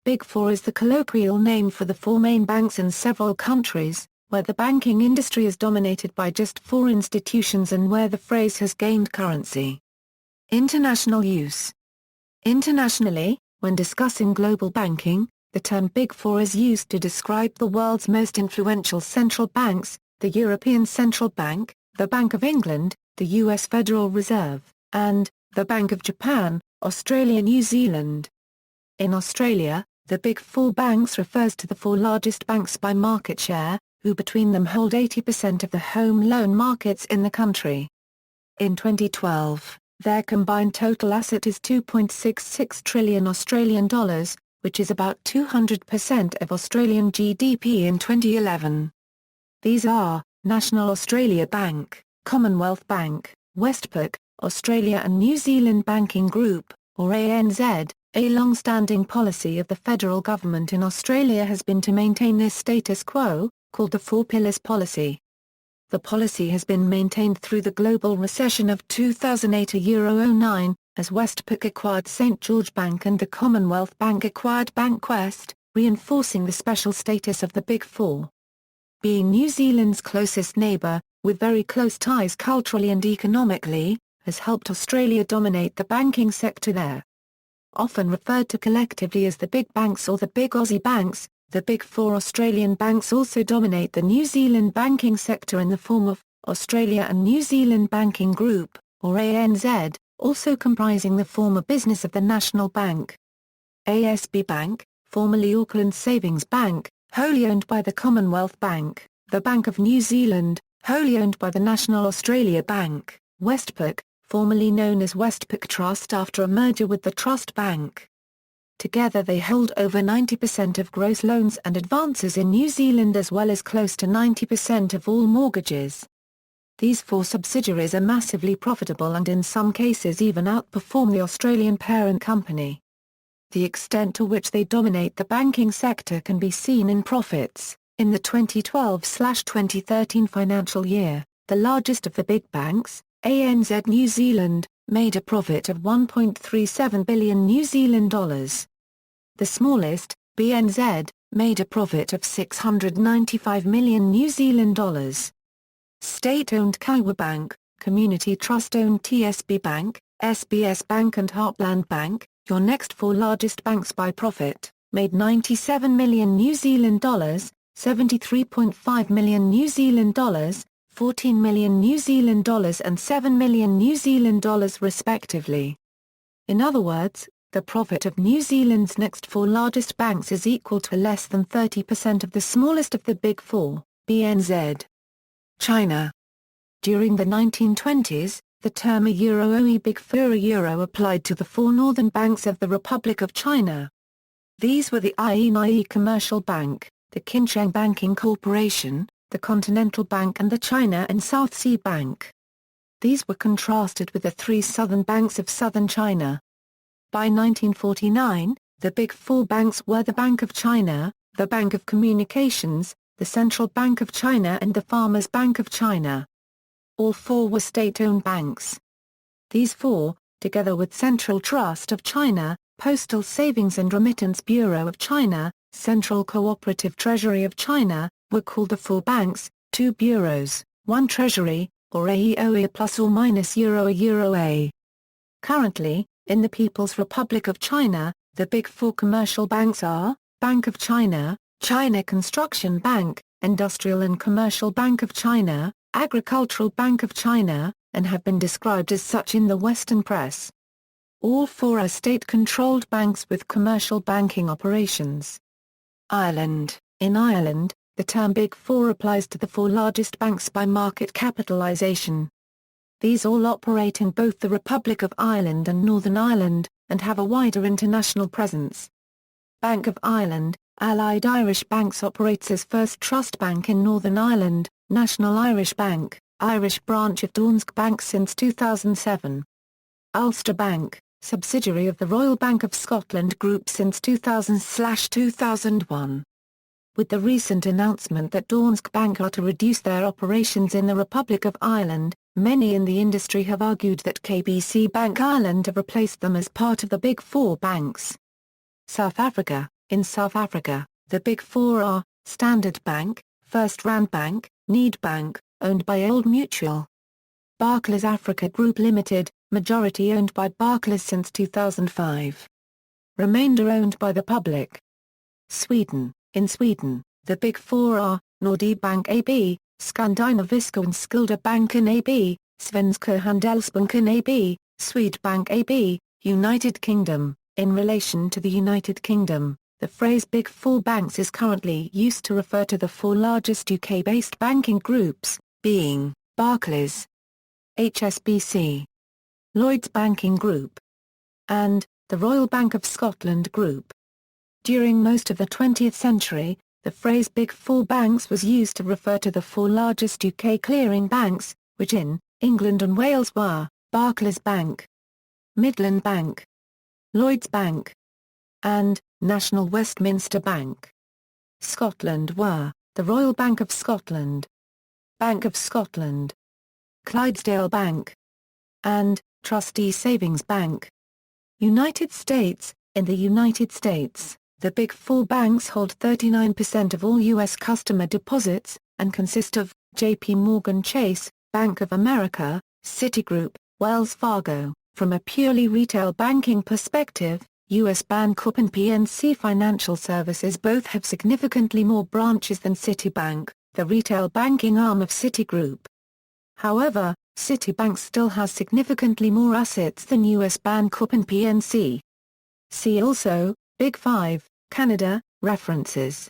Big Four is the colloquial name for the four main banks in several countries, where the banking industry is dominated by just four institutions and where the phrase has gained currency. International use. Internationally, when discussing global banking, the term Big Four is used to describe the world's most influential central banks, the European Central Bank, the Bank of England, the US Federal Reserve, and the Bank of Japan, Australia, New Zealand. In Australia, the Big Four banks refers to the four largest banks by market share, who between them hold 80% of the home loan markets in the country. In 2012, their combined total asset is $2.66 trillion Australian dollars, which is about 200% of Australian GDP in 2011. These are National Australia Bank, Commonwealth Bank, Westpac, Australia and New Zealand Banking Group, or ANZ. A long-standing policy of the federal government in Australia has been to maintain this status quo, called the Four Pillars Policy. The policy has been maintained through the global recession of 2008-09, as Westpac acquired St George Bank and the Commonwealth Bank acquired Bankwest, reinforcing the special status of the Big Four. Being New Zealand's closest neighbour, with very close ties culturally and economically, has helped Australia dominate the banking sector there. Often referred to collectively as the big banks or the big Aussie banks, the Big Four Australian banks also dominate the New Zealand banking sector in the form of Australia and New Zealand Banking Group, or ANZ, also comprising the former business of the National Bank. ASB Bank, formerly Auckland Savings Bank, wholly owned by the Commonwealth Bank, the Bank of New Zealand, wholly owned by the National Australia Bank, Westpac, formerly known as Westpac Trust after a merger with the Trust Bank. Together they hold over 90% of gross loans and advances in New Zealand as well as close to 90% of all mortgages. These four subsidiaries are massively profitable and in some cases even outperform the Australian parent company. The extent to which they dominate the banking sector can be seen in profits. In the 2012-2013 financial year, the largest of the big banks, ANZ New Zealand, made a profit of $1.37 billion New Zealand dollars. The smallest, Bnz, made a profit of $695 million New Zealand dollars. State-owned Kaiwa Bank, Community Trust-owned TSB Bank, SBS Bank and Heartland Bank, your next four largest banks by profit, made $97 million New Zealand dollars, $73.5 million New Zealand dollars, 14 million New Zealand dollars and 7 million New Zealand dollars respectively. In other words, the profit of New Zealand's next four largest banks is equal to less than 30% of the smallest of the Big Four, Bnz. China. During the 1920s, the term Euro Big Four Euro applied to the four northern banks of the Republic of China. These were the INIE Commercial Bank, the Qinsheng Banking Corporation, the Continental Bank and the China and South Sea Bank. These were contrasted with the three southern banks of southern China. By 1949, the Big Four banks were the Bank of China, the Bank of Communications, the Central Bank of China and the Farmers Bank of China. All four were state-owned banks. These four, together with Central Trust of China, Postal Savings and Remittance Bureau of China, Central Cooperative Treasury of China, were called the Four Banks, Two Bureaus, One Treasury, or AEOE plus or minus Euro A. Currently, in the People's Republic of China, the Big Four commercial banks are, Bank of China, China Construction Bank, Industrial and Commercial Bank of China, Agricultural Bank of China, and have been described as such in the Western press. All four are state-controlled banks with commercial banking operations. Ireland. In Ireland, the term Big Four applies to the four largest banks by market capitalisation. These all operate in both the Republic of Ireland and Northern Ireland, and have a wider international presence. Bank of Ireland, Allied Irish Banks operates as First Trust Bank in Northern Ireland, National Irish Bank, Irish branch of Danske Bank since 2007. Ulster Bank, subsidiary of the Royal Bank of Scotland Group since 2000/2001. With the recent announcement that Danske Bank are to reduce their operations in the Republic of Ireland, many in the industry have argued that KBC Bank Ireland have replaced them as part of the Big Four banks. South Africa. In South Africa, the Big Four are Standard Bank, First Rand Bank, Nedbank, owned by Old Mutual. Barclays Africa Group Limited, majority owned by Barclays since 2005. Remainder owned by the public. Sweden. In Sweden, the Big Four are Nordea AB, Skandinaviska and Skulderbanken AB, Svenska Handelsbanken AB, Swedbank AB. United Kingdom. In relation to the United Kingdom, the phrase Big Four banks is currently used to refer to the four largest UK-based banking groups, being Barclays, HSBC, Lloyds Banking Group, and the Royal Bank of Scotland Group. During most of the 20th century, the phrase Big Four banks was used to refer to the four largest UK clearing banks, which in England and Wales were Barclays Bank, Midland Bank, Lloyds Bank, and National Westminster Bank. Scotland were the Royal Bank of Scotland, Bank of Scotland, Clydesdale Bank, and Trustee Savings Bank. United States. In the United States, the Big Four banks hold 39% of all U.S. customer deposits, and consist of J.P. Morgan Chase, Bank of America, Citigroup, Wells Fargo. From a purely retail banking perspective, U.S. Bancorp and PNC Financial Services both have significantly more branches than Citibank, the retail banking arm of Citigroup. However, Citibank still has significantly more assets than U.S. Bancorp and PNC. See also, Big Five, Canada, references.